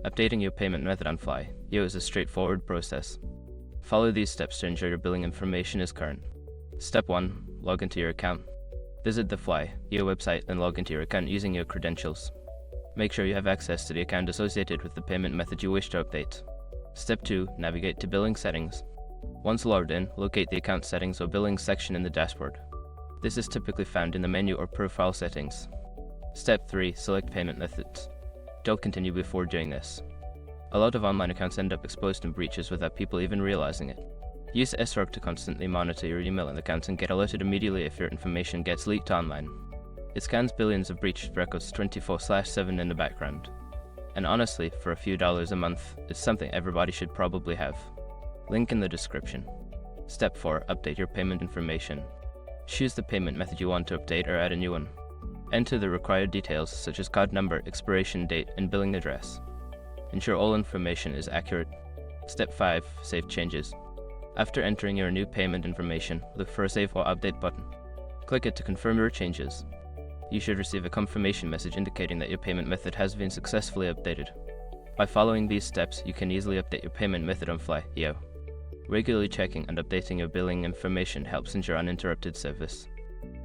Updating your payment method on Fly EO is a straightforward process. Follow these steps to ensure your billing information is current. Step 1. Log into your account. Visit the Fly EO website and log into your account using your credentials. Make sure you have access to the account associated with the payment method you wish to update. Step 2. Navigate to Billing Settings. Once logged in, locate the Account Settings or Billing section in the dashboard. This is typically found in the menu or Profile settings. Step 3. Select Payment Methods. Don't continue before doing this. A lot of online accounts end up exposed in breaches without people even realizing it. Use SROG to constantly monitor your email and accounts and get alerted immediately if your information gets leaked online. It scans billions of breached records 24/7 in the background. And honestly, for a few dollars a month, it's something everybody should probably have. Link in the description. Step 4. Update your payment information. Choose the payment method you want to update or add a new one. Enter the required details such as card number, expiration date, and billing address. Ensure all information is accurate. Step 5. Save changes. After entering your new payment information, look for a Save or Update button. Click it to confirm your changes. You should receive a confirmation message indicating that your payment method has been successfully updated. By following these steps, you can easily update your payment method on Fly EO. Regularly checking and updating your billing information helps ensure uninterrupted service.